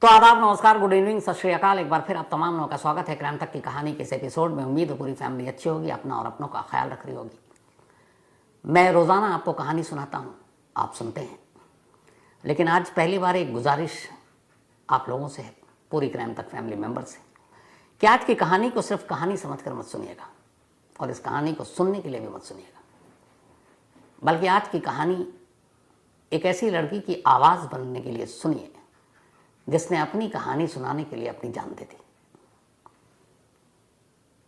तो आदाब, नमस्कार, गुड इवनिंग, सत श्री अकाल। एक बार फिर आप तमाम लोगों का स्वागत है क्राइम तक की कहानी के इस एपिसोड में। उम्मीद है पूरी फैमिली अच्छी होगी, अपना और अपनों का ख्याल रख रही होगी। मैं रोज़ाना आपको कहानी सुनाता हूँ, आप सुनते हैं, लेकिन आज पहली बार एक गुजारिश आप लोगों से है, पूरी क्राइम तक फैमिली मेम्बर से, कि आज की कहानी को सिर्फ कहानी समझकर मत सुनिएगा और इस कहानी को सुनने के लिए भी मत सुनिएगा, बल्कि आज की कहानी एक ऐसी लड़की की आवाज़ बनने के लिए सुनिए जिसने अपनी कहानी सुनाने के लिए अपनी जान दे दी।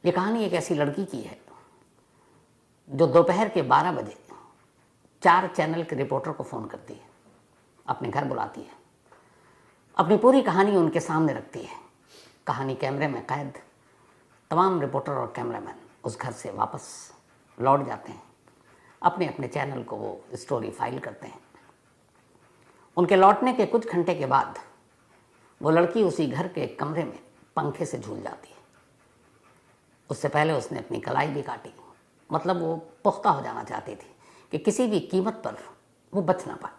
ये कहानी एक ऐसी लड़की की है जो दोपहर के 12 बजे 4 चैनल के रिपोर्टर को फ़ोन करती है, अपने घर बुलाती है, अपनी पूरी कहानी उनके सामने रखती है। कहानी कैमरे में कैद। तमाम रिपोर्टर और कैमरामैन उस घर से वापस लौट जाते हैं, अपने अपने चैनल को वो स्टोरी फाइल करते हैं। उनके लौटने के कुछ घंटे के बाद वो लड़की उसी घर के एक कमरे में पंखे से झूल जाती है। उससे पहले उसने अपनी कलाई भी काटी, मतलब वो पुख्ता हो जाना चाहती थी कि किसी भी कीमत पर वो बच ना पाए।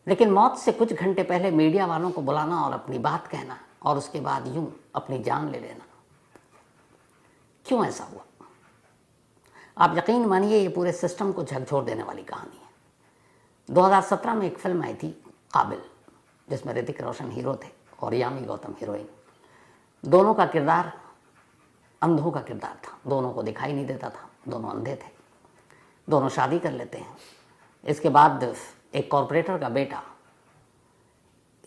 लेकिन मौत से कुछ घंटे पहले मीडिया वालों को बुलाना और अपनी बात कहना और उसके बाद यूं अपनी जान ले लेना, क्यों ऐसा हुआ? आप यकीन मानिए, ये पूरे सिस्टम को झकझोर देने वाली कहानी है। 2017 में एक फिल्म आई थी काबिल, जिसमें ऋतिक रोशन हीरो थे और यामी गौतम हीरोइन। दोनों का किरदार अंधों का किरदार था, दोनों को दिखाई नहीं देता था, दोनों अंधे थे। दोनों शादी कर लेते हैं। इसके बाद एक कॉरपोरेटर का बेटा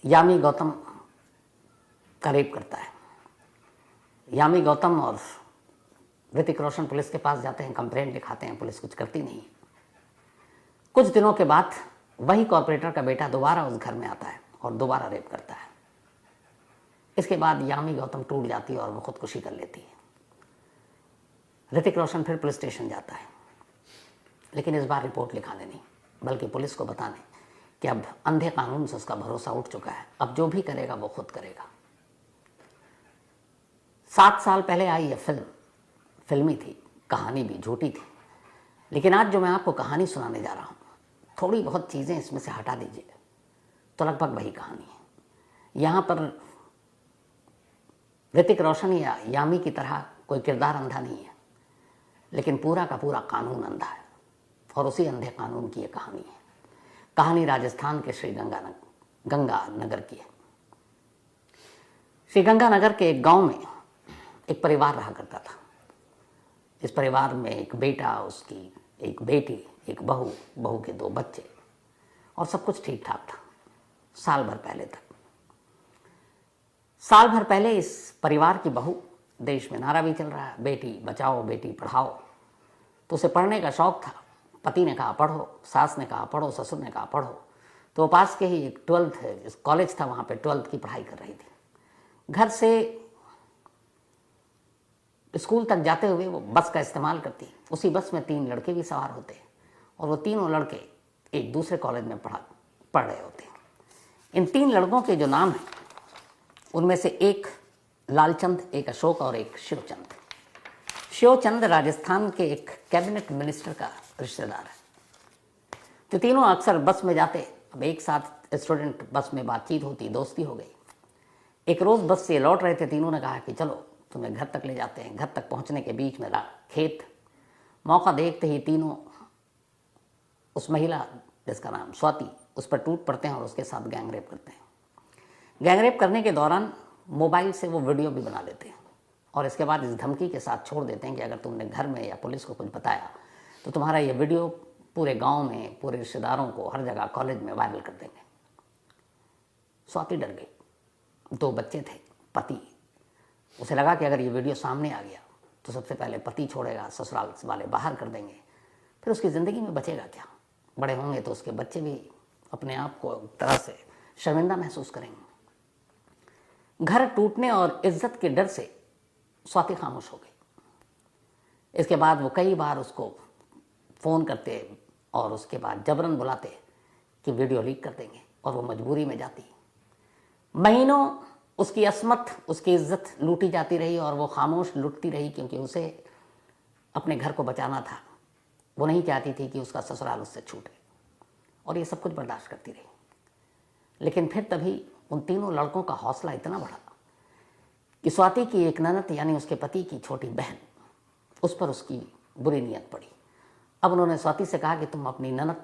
यामी गौतम का रेप करता है। यामी गौतम और ऋतिक रोशन पुलिस के पास जाते हैं, कंप्लेंट लिखाते हैं, पुलिस कुछ करती नहीं। कुछ दिनों के बाद वही कॉरपोरेटर का बेटा दोबारा उस घर में आता है और दोबारा रेप करता है। इसके बाद यामी गौतम टूट जाती है और वो खुदकुशी कर लेती है। ऋतिक रोशन फिर पुलिस स्टेशन जाता है, लेकिन इस बार रिपोर्ट लिखाने नहीं, बल्कि पुलिस को बताने कि अब अंधे कानून से उसका भरोसा उठ चुका है, अब जो भी करेगा वो खुद करेगा। 7 साल पहले आई यह फिल्मी थी, कहानी भी झूठी थी, लेकिन आज जो मैं आपको कहानी सुनाने जा रहा हूँ, थोड़ी बहुत चीज़ें इसमें से हटा दीजिए तो लगभग वही कहानी है। यहाँ पर ऋतिक रोशन या यामी की तरह कोई किरदार अंधा नहीं है, लेकिन पूरा का पूरा कानून अंधा है, और उसी अंधे कानून की ये कहानी है। कहानी राजस्थान के श्री गंगानगर की है। श्री गंगानगर के एक गांव में एक परिवार रहा करता था। इस परिवार में एक बेटा, उसकी एक बेटी, एक बहू के 2 बच्चे, और सब कुछ ठीक ठाक था साल भर पहले तक। साल भर पहले इस परिवार की बहू, देश में नारा भी चल रहा है, बेटी बचाओ बेटी पढ़ाओ, तो उसे पढ़ने का शौक था। पति ने कहा पढ़ो, सास ने कहा पढ़ो, ससुर ने कहा पढ़ो, तो वो पास के ही एक 12th कॉलेज था, वहाँ पे 12th की पढ़ाई कर रही थी। घर से स्कूल तक जाते हुए वो बस का इस्तेमाल करती। उसी बस में 3 लड़के भी सवार होते और वो तीनों लड़के एक दूसरे कॉलेज में पढ़ रहे होते। इन 3 लड़कों के जो नाम हैं, उनमें से एक लालचंद, एक अशोक और एक शिवचंद। शिवचंद राजस्थान के एक कैबिनेट मिनिस्टर का रिश्तेदार है। तो तीनों अक्सर बस में जाते। अब एक साथ स्टूडेंट बस में बातचीत होती, दोस्ती हो गई। एक रोज़ बस से लौट रहे थे, तीनों ने कहा कि चलो तुम्हें घर तक ले जाते हैं। घर तक पहुंचने के बीच में खेत। मौका देखते ही तीनों उस महिला, जिसका नाम स्वाति, उस पर टूट पड़ते हैं और उसके साथ गैंगरेप करते हैं। गैंगरेप करने के दौरान मोबाइल से वो वीडियो भी बना लेते हैं और इसके बाद इस धमकी के साथ छोड़ देते हैं कि अगर तुमने घर में या पुलिस को कुछ बताया तो तुम्हारा ये वीडियो पूरे गांव में, पूरे रिश्तेदारों को, हर जगह, कॉलेज में वायरल कर देंगे। स्वाति डर गई। 2 बच्चे थे, पति। उसे लगा कि अगर ये वीडियो सामने आ गया तो सबसे पहले पति छोड़ेगा, ससुराल वाले बाहर कर देंगे, फिर उसकी ज़िंदगी में बचेगा क्या? बड़े होंगे तो उसके बच्चे भी अपने आप को एक तरह से शर्मिंदा महसूस करेंगे। घर टूटने और इज्जत के डर से स्वाति खामोश हो गई। इसके बाद वो कई बार उसको फ़ोन करते और उसके बाद जबरन बुलाते कि वीडियो लीक कर देंगे, और वो मजबूरी में जाती। महीनों उसकी असमत, उसकी इज्जत लूटी जाती रही और वो खामोश लुटती रही, क्योंकि उसे अपने घर को बचाना था। वो नहीं चाहती थी कि उसका ससुराल उससे छूटे, और ये सब कुछ बर्दाश्त करती रही। लेकिन फिर तभी उन तीनों लड़कों का हौसला इतना बढ़ा कि स्वाति की एक ननद यानी उसके पति की छोटी बहन, उस पर उसकी बुरी नीयत पड़ी। अब उन्होंने स्वाति से कहा कि तुम अपनी ननद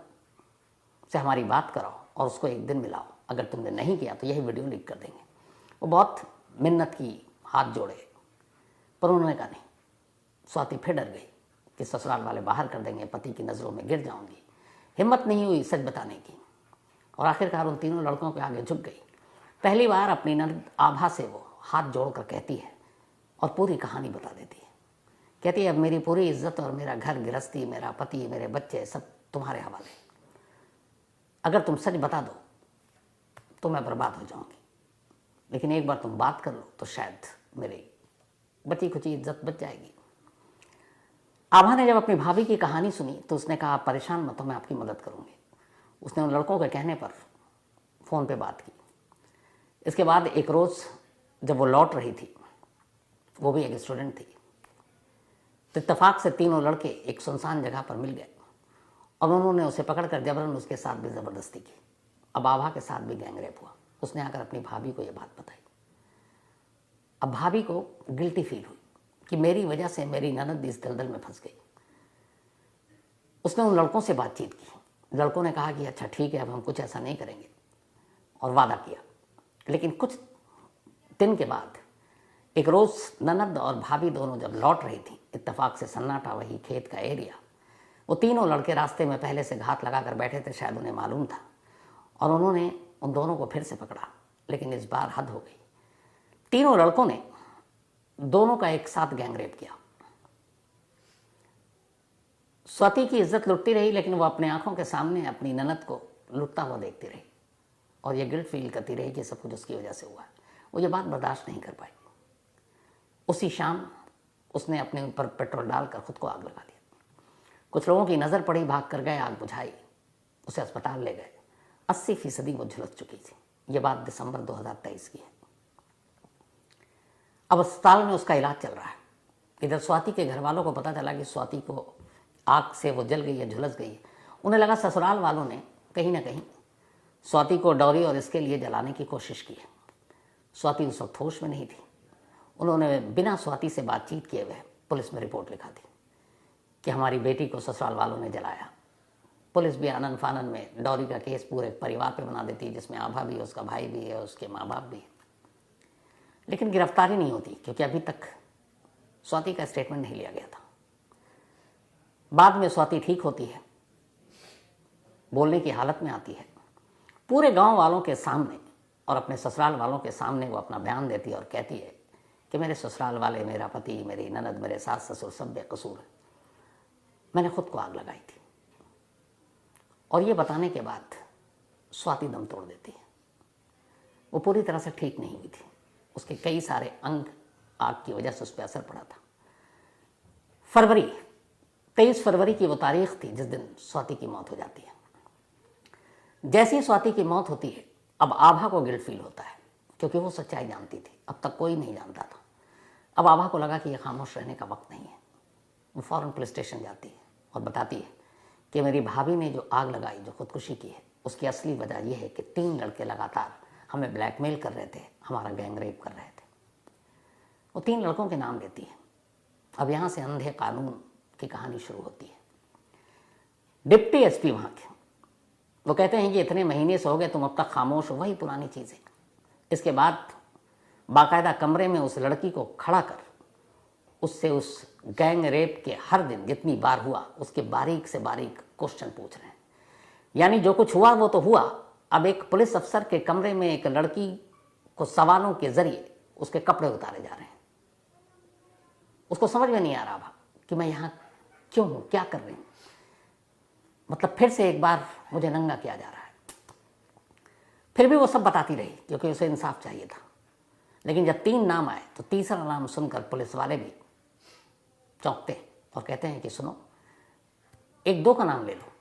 से हमारी बात कराओ और उसको एक दिन मिलाओ, अगर तुमने नहीं किया तो यही वीडियो लीक कर देंगे। वो बहुत मिन्नत की, हाथ जोड़े, पर उन्होंने कहा नहीं। स्वाति फिर डर गई कि ससुराल वाले बाहर कर देंगे, पति की नज़रों में गिर जाऊंगी। हिम्मत नहीं हुई सच बताने की और आखिरकार उन तीनों लड़कों के आगे झुक गई। पहली बार अपनी ननद आभा से वो हाथ जोड़कर कहती है और पूरी कहानी बता देती है। कहती है, अब मेरी पूरी इज्जत और मेरा घर गृहस्थी, मेरा पति, मेरे बच्चे सब तुम्हारे हवाले। अगर तुम सच बता दो तो मैं बर्बाद हो जाऊंगी, लेकिन एक बार तुम बात कर लो तो शायद मेरी बची खुची इज्जत बच जाएगी। आभा ने जब अपनी भाभी की कहानी सुनी तो उसने कहा, आप परेशान मत हो, मैं आपकी मदद करूंगी। उसने उन लड़कों के कहने पर फ़ोन पे बात की। इसके बाद एक रोज़ जब वो लौट रही थी, वो भी एक स्टूडेंट थी, तो इत्तेफाक से तीनों लड़के एक सुनसान जगह पर मिल गए और उन्होंने उसे पकड़कर जबरन उसके साथ भी ज़बरदस्ती की। अब आभा के साथ भी गैंगरेप हुआ। उसने आकर अपनी भाभी को ये बात बताई। अब भाभी को गिल्टी फील हुई कि मेरी वजह से मेरी ननद इस दलदल में फंस गई। उसने उन लड़कों से बातचीत की। लड़कों ने कहा कि अच्छा ठीक है, अब हम कुछ ऐसा नहीं करेंगे, और वादा किया। लेकिन कुछ दिन के बाद एक रोज़ ननद और भाभी दोनों जब लौट रही थी, इत्तेफाक से सन्नाटा, वही खेत का एरिया, वो तीनों लड़के रास्ते में पहले से घात लगाकर बैठे थे, शायद उन्हें मालूम था, और उन्होंने उन दोनों को फिर से पकड़ा। लेकिन इस बार हद हो गई। तीनों लड़कों ने दोनों का एक साथ गैंगरेप किया। स्वाति की इज्जत लुटती रही, लेकिन वो अपने आंखों के सामने अपनी ननद को लुटता हुआ देखती रही और ये गिल्ट फील करती रही कि सब कुछ उसकी वजह से हुआ। वो ये बात बर्दाश्त नहीं कर पाई। उसी शाम उसने अपने ऊपर पेट्रोल डालकर खुद को आग लगा दिया। कुछ लोगों की नज़र पड़ी, भाग कर गए, आग बुझाई, उसे अस्पताल ले गए। 80% वो झुलस चुकी थी। ये बात दिसंबर 2023 की है। अब अस्पताल में उसका इलाज चल रहा है। इधर स्वाति के घर वालों को पता चला कि स्वाति को आग से वो जल गई है, झुलस गई है। उन्हें लगा ससुराल वालों ने कहीं ना कहीं स्वाति को डॉरी और इसके लिए जलाने की कोशिश की है। स्वाति उस वक्त होश में नहीं थी। उन्होंने बिना स्वाति से बातचीत किए हुए पुलिस में रिपोर्ट लिखा दी कि हमारी बेटी को ससुराल वालों ने जलाया। पुलिस भी आनन फानन में डॉरी का केस पूरे परिवार पे बना देती है, जिसमें आभा भी है, उसका भाई भी है, उसके माँ बाप भी है। लेकिन गिरफ्तारी नहीं होती क्योंकि अभी तक स्वाति का स्टेटमेंट नहीं लिया गया था। बाद में स्वाति ठीक होती है, बोलने की हालत में आती है। पूरे गांव वालों के सामने और अपने ससुराल वालों के सामने वो अपना बयान देती है और कहती है कि मेरे ससुराल वाले, मेरा पति, मेरी ननद, मेरे सास ससुर सब बेकसूर है, मैंने खुद को आग लगाई थी। और ये बताने के बाद स्वाति दम तोड़ देती है। वो पूरी तरह से ठीक नहीं हुई थी। उसके कई सारे अंग आग की वजह से उस पर असर पड़ा था। 23 फरवरी की वो तारीख थी जिस दिन स्वाति की मौत हो जाती है। जैसी ही स्वाति की मौत होती है, अब आभा को गिल्ट फील होता है क्योंकि वो सच्चाई जानती थी, अब तक कोई नहीं जानता था। अब आभा को लगा कि यह खामोश रहने का वक्त नहीं है। वो फ़ौरन पुलिस स्टेशन जाती है और बताती है कि मेरी भाभी ने जो आग लगाई, जो खुदकुशी की है, उसकी असली वजह यह है कि 3 लड़के लगातार हमें ब्लैकमेल कर रहे थे, हमारा गैंगरेप कर रहे थे। वो 3 लड़कों के नाम लेती है। अब यहाँ से अंधे कानून की कहानी शुरू होती है। डिप्टी एसपी वहाँ के, वो कहते हैं कि इतने महीने से हो गए, तुम अब तक खामोश हो, वही पुरानी चीज़ें। इसके बाद बाकायदा कमरे में उस लड़की को खड़ा कर उससे उस गैंग रेप के हर दिन जितनी बार हुआ उसके बारीक से बारीक क्वेश्चन पूछ रहे हैं। यानी जो कुछ हुआ वो तो हुआ, अब एक पुलिस अफसर के कमरे में एक लड़की को सवालों के जरिए उसके कपड़े उतारे जा रहे हैं। उसको समझ में नहीं आ रहा कि मैं यहाँ क्यों हूँ, क्या कर रही हूँ। मतलब फिर से एक बार मुझे नंगा किया जा रहा है। फिर भी वो सब बताती रही क्योंकि उसे इंसाफ चाहिए था। लेकिन जब 3 नाम आए तो तीसरा नाम सुनकर पुलिस वाले भी चौंकते और कहते हैं कि सुनो, 1-2 का नाम ले लो,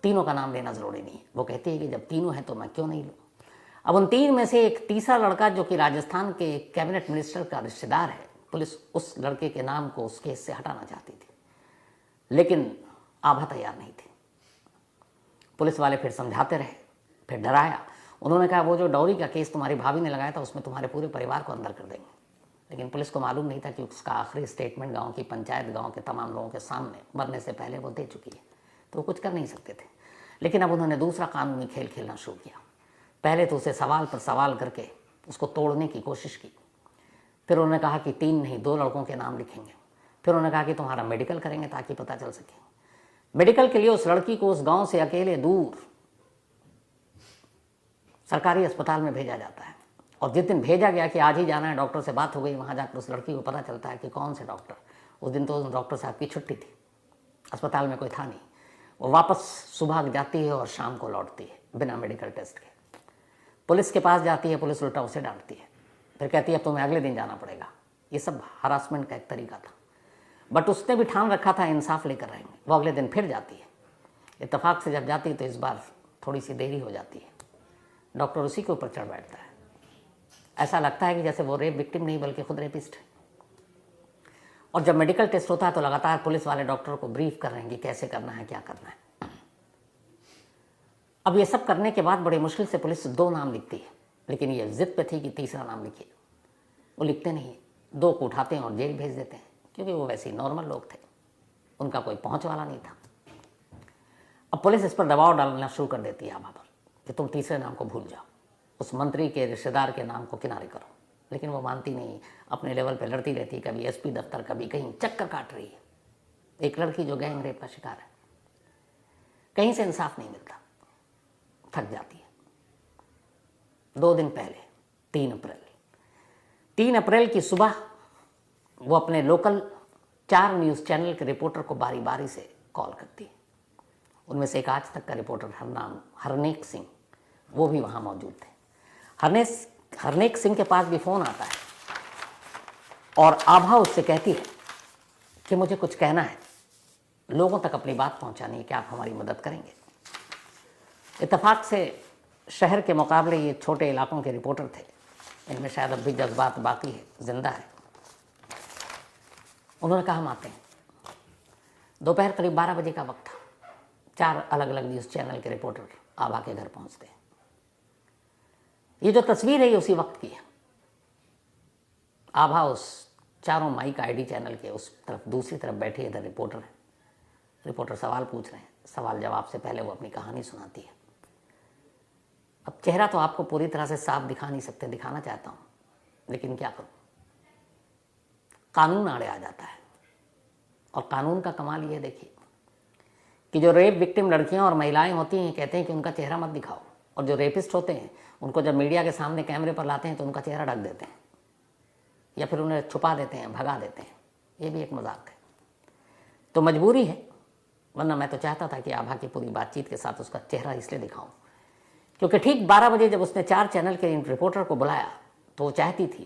तीनों का नाम लेना ज़रूरी नहीं है। वो कहती है कि जब तीनों हैं तो मैं क्यों नहीं लूँ। अब उन 3 में से एक तीसरा लड़का जो कि राजस्थान के कैबिनेट मिनिस्टर का रिश्तेदार है, पुलिस उस लड़के के नाम को उस केस से हटाना चाहती थी, लेकिन आभा तैयार नहीं थी। पुलिस वाले फिर समझाते रहे, फिर डराया। उन्होंने कहा वो जो डॉरी का केस तुम्हारी भाभी ने लगाया था उसमें तुम्हारे पूरे परिवार को अंदर कर देंगे। लेकिन पुलिस को मालूम नहीं था कि उसका आखिरी स्टेटमेंट गांव की पंचायत, गांव के तमाम लोगों के सामने मरने से पहले वो दे चुकी है, तो वो कुछ कर नहीं सकते थे। लेकिन अब उन्होंने दूसरा कानूनी खेल खेलना शुरू किया। पहले तो उसे सवाल पर सवाल करके उसको तोड़ने की कोशिश की। फिर उन्होंने कहा कि 3 नहीं 2 लड़कों के नाम लिखेंगे। फिर उन्होंने कहा कि तुम्हारा मेडिकल करेंगे ताकि पता चल सके। मेडिकल के लिए उस लड़की को उस गांव से अकेले दूर सरकारी अस्पताल में भेजा जाता है। और जिस दिन भेजा गया कि आज ही जाना है, डॉक्टर से बात हो गई, वहाँ जाकर उस लड़की को पता चलता है कि कौन से डॉक्टर। उस दिन तो उस डॉक्टर साहब की छुट्टी थी, अस्पताल में कोई था नहीं। वो वापस सुबह जाती है और शाम को लौटती है बिना मेडिकल टेस्ट के। पुलिस के पास जाती है, पुलिस उल्टा उसे डांटती है, फिर कहती है अब तुम्हें अगले दिन जाना पड़ेगा। ये सब हरासमेंट का एक तरीका था। बट उसने भी ठान रखा था इंसाफ लेकर रहेंगे। वो अगले दिन फिर जाती है। इत्तेफाक से जब जाती है तो इस बार थोड़ी सी देरी हो जाती है। डॉक्टर उसी के ऊपर चढ़ बैठता है। ऐसा लगता है कि जैसे वो रेप विक्टिम नहीं बल्कि खुद रेपिस्ट है। और जब मेडिकल टेस्ट होता है तो लगातार पुलिस वाले डॉक्टर को ब्रीफ कर रहे हैं कि कैसे करना है, क्या करना है। अब ये सब करने के बाद बड़ी मुश्किल से पुलिस 2 नाम लिखती है, लेकिन ये जिद पे थी कि तीसरा नाम लिखिए। वो लिखते नहीं, 2 को उठाते हैं और जेल भेज देते हैं, क्योंकि वो वैसे ही नॉर्मल लोग थे, उनका कोई पहुंच वाला नहीं था। अब पुलिस इस पर दबाव डालना शुरू कर देती है आभा पर कि तुम तीसरे नाम को भूल जाओ, उस मंत्री के रिश्तेदार के नाम को किनारे करो। लेकिन वो मानती नहीं, अपने लेवल पे लड़ती रहती है, कभी एसपी दफ्तर, कभी कहीं चक्कर काट रही है। एक लड़की जो गैंग रेप का शिकार है, कहीं से इंसाफ नहीं मिलता, थक जाती है। 2 दिन पहले 3 अप्रैल की सुबह वो अपने लोकल 4 न्यूज़ चैनल के रिपोर्टर को बारी बारी से कॉल करती है। उनमें से एक आज तक का रिपोर्टर हरनेक सिंह, वो भी वहाँ मौजूद थे। हरनेक सिंह के पास भी फ़ोन आता है और आभा उससे कहती है कि मुझे कुछ कहना है, लोगों तक अपनी बात पहुँचानी है, क्या आप हमारी मदद करेंगे। इत्तेफाक से शहर के मुकाबले ये छोटे इलाकों के रिपोर्टर थे, इनमें शायद अब भी जज्बात बाकी है, जिंदा है। उन्होंने कहा हम आते हैं। दोपहर करीब 12 बजे का वक्त था। 4 अलग अलग न्यूज़ चैनल के रिपोर्टर आभा के घर पहुंचते हैं। ये जो तस्वीर है ये उसी वक्त की है। आभा उस 4 माइक आईडी चैनल के उस तरफ, दूसरी तरफ बैठे इधर रिपोर्टर है। रिपोर्टर सवाल पूछ रहे हैं, सवाल जवाब से पहले वो अपनी कहानी सुनाती है। अब चेहरा तो आपको पूरी तरह से साफ दिखा नहीं सकते, दिखाना चाहता हूँ, लेकिन क्या करूँ, कानून आड़े आ जाता है। और कानून का कमाल ये देखिए कि जो रेप विक्टिम लड़कियां और महिलाएं होती हैं, कहते हैं कि उनका चेहरा मत दिखाओ, और जो रेपिस्ट होते हैं उनको जब मीडिया के सामने कैमरे पर लाते हैं तो उनका चेहरा ढक देते हैं या फिर उन्हें छुपा देते हैं, भगा देते हैं। ये भी एक मजाक है। तो मजबूरी है, वरना मैं तो चाहता था कि आभा की पूरी बातचीत के साथ उसका चेहरा इसलिए दिखाऊं क्योंकि ठीक 12 बजे जब उसने 4 चैनल के इन रिपोर्टर को बुलाया तो वो चाहती थी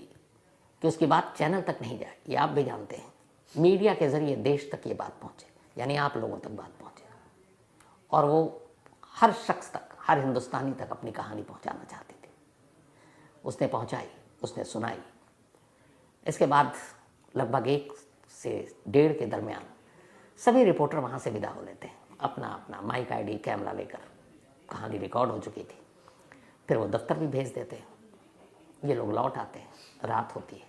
कि उसकी बात चैनल तक नहीं जाए। ये आप भी जानते हैं, मीडिया के जरिए देश तक ये बात पहुंचे, यानी आप लोगों तक बात पहुंचे, और वो हर शख्स तक, हर हिंदुस्तानी तक अपनी कहानी पहुंचाना चाहती थी। उसने पहुंचाई, उसने सुनाई। इसके बाद लगभग 1 से 1.5 के दरमियान सभी रिपोर्टर वहाँ से विदा हो लेते हैं, अपना अपना माइक आईडी कैमरा लेकर। कहानी रिकॉर्ड हो चुकी थी। फिर वो दफ्तर भी भेज देते हैं। ये लोग लौट आते हैं, रात होती है,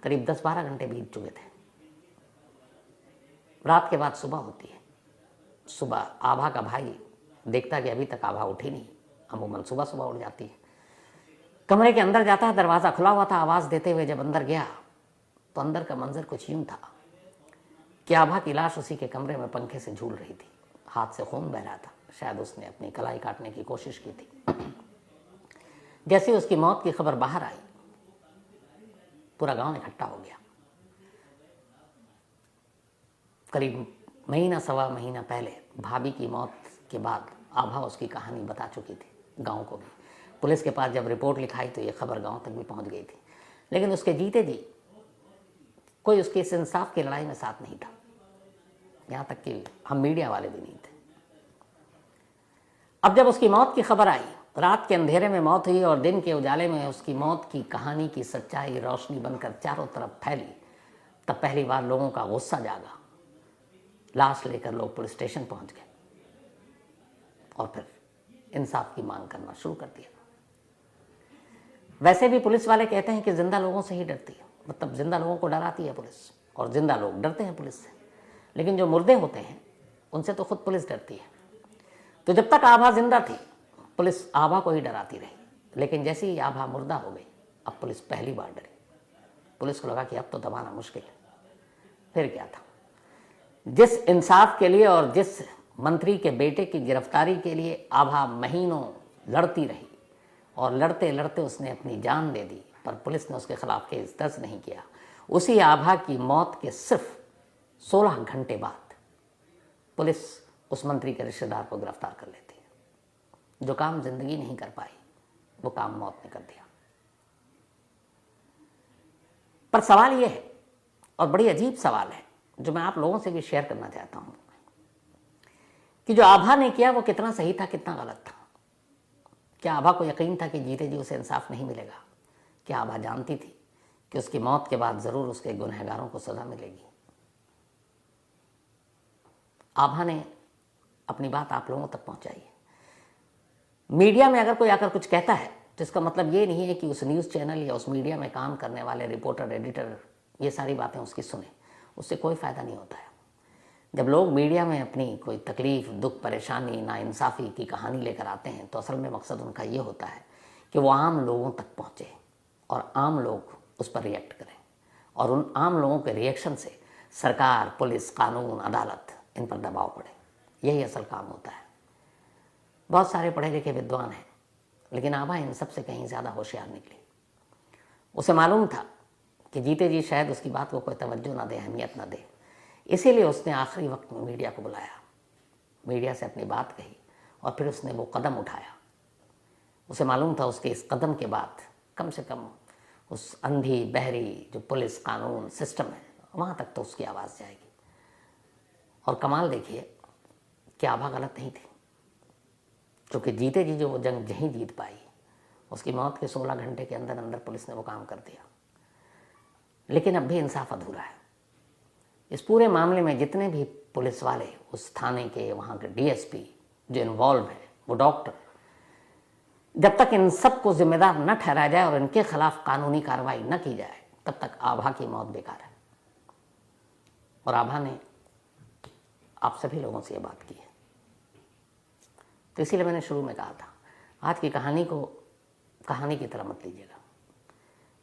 करीब 10-12 घंटे बीत चुके थे। रात के बाद सुबह होती है। सुबह आभा का भाई देखता कि अभी तक आभा उठी नहीं। अमूमन सुबह सुबह उठ जाती है। कमरे के अंदर जाता है, दरवाज़ा खुला हुआ था। आवाज़ देते हुए जब अंदर गया तो अंदर का मंजर कुछ यूं था कि आभा की लाश उसी के कमरे में पंखे से झूल रही थी, हाथ से खून बह रहा था। शायद उसने अपनी कलाई काटने की कोशिश की थी। जैसे उसकी मौत की खबर बाहर आई, पूरा गांव इकट्ठा हो गया। करीब महीना सवा महीना पहले भाभी की मौत के बाद आभा उसकी कहानी बता चुकी थी गांव को भी। पुलिस के पास जब रिपोर्ट लिखाई तो ये खबर गांव तक भी पहुंच गई थी, लेकिन उसके जीते जी कोई उसके इस इंसाफ की लड़ाई में साथ नहीं था। यहाँ तक कि हम मीडिया वाले भी नहीं थे। अब जब उसकी मौत की खबर आई, रात के अंधेरे में मौत हुई और दिन के उजाले में उसकी मौत की कहानी की सच्चाई रोशनी बनकर चारों तरफ फैली, तब पहली बार लोगों का गुस्सा जागा। लाश लेकर लोग पुलिस स्टेशन पहुंच गए और फिर इंसाफ की मांग करना शुरू कर दिया। वैसे भी पुलिस वाले कहते हैं कि जिंदा लोगों से ही डरती है, मतलब जिंदा लोगों को डराती है पुलिस, और जिंदा लोग डरते हैं पुलिस से, लेकिन जो मुर्दे होते हैं उनसे तो खुद पुलिस डरती है। तो जब तक आभा जिंदा थी पुलिस आभा को ही डराती रही, लेकिन जैसे ही आभा मुर्दा हो गई अब पुलिस पहली बार डरी। पुलिस को लगा कि अब तो दबाना मुश्किल है। फिर क्या था, जिस इंसाफ के लिए और जिस मंत्री के बेटे की गिरफ्तारी के लिए आभा महीनों लड़ती रही और लड़ते लड़ते उसने अपनी जान दे दी, पर पुलिस ने उसके खिलाफ केस दर्ज नहीं किया, उसी आभा की मौत के सिर्फ 16 घंटे बाद पुलिस उस मंत्री के रिश्तेदार को गिरफ्तार कर लेती है। जो काम जिंदगी नहीं कर पाई वो काम मौत ने कर दिया। पर सवाल यह है, और बड़ी अजीब सवाल है, जो मैं आप लोगों से भी शेयर करना चाहता हूं, कि जो आभा ने किया वो कितना सही था, कितना गलत था। क्या आभा को यकीन था कि जीते जी उसे इंसाफ नहीं मिलेगा? क्या आभा जानती थी कि उसकी मौत के बाद जरूर उसके गुनहगारों को सजा मिलेगी? आभा ने अपनी बात आप लोगों तक पहुंचाई है। मीडिया में अगर कोई आकर कुछ कहता है तो इसका मतलब ये नहीं है कि उस न्यूज़ चैनल या उस मीडिया में काम करने वाले रिपोर्टर, एडिटर ये सारी बातें उसकी सुने, उससे कोई फ़ायदा नहीं होता है। जब लोग मीडिया में अपनी कोई तकलीफ़, दुख, परेशानी, नाइंसाफ़ी की कहानी लेकर आते हैं तो असल में मकसद उनका ये होता है कि वो आम लोगों तक पहुँचे और आम लोग उस पर रिएक्ट करें, और उन आम लोगों के रिएक्शन से सरकार, पुलिस, कानून, अदालत इन पर दबाव पड़े। यही असल काम होता है। बहुत सारे पढ़े लिखे विद्वान हैं, लेकिन आभा इन सब से कहीं ज़्यादा होशियार निकली। उसे मालूम था कि जीते जी शायद उसकी बात को कोई तवज्जो ना दे, अहमियत ना दे, इसीलिए उसने आखिरी वक्त में मीडिया को बुलाया, मीडिया से अपनी बात कही और फिर उसने वो कदम उठाया। उसे मालूम था उसके इस कदम के बाद कम से कम उस अंधी बहरी जो पुलिस, कानून, सिस्टम है वहाँ तक तो उसकी आवाज़ जाएगी। और कमाल देखिए कि आभा गलत नहीं थी, क्योंकि जीते जी जो वो जंग नहीं जीत पाई, उसकी मौत के 16 घंटे के अंदर अंदर पुलिस ने वो काम कर दिया। लेकिन अब भी इंसाफ अधूरा है। इस पूरे मामले में जितने भी पुलिस वाले, उस थाने के, वहाँ के डीएसपी जो इन्वॉल्व है, वो डॉक्टर, जब तक इन सब को जिम्मेदार न ठहराया जाए और इनके खिलाफ कानूनी कार्रवाई न की जाए तब तक आभा की मौत बेकार है। और आभा ने आप सभी लोगों से ये बात की है। तो इसीलिए मैंने शुरू में कहा था, आज की कहानी को कहानी की तरह मत लीजिएगा।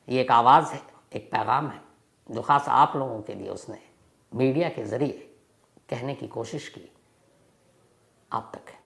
ये एक आवाज़ है, एक पैगाम है जो ख़ास आप लोगों के लिए उसने मीडिया के ज़रिए कहने की कोशिश की, आप तक है।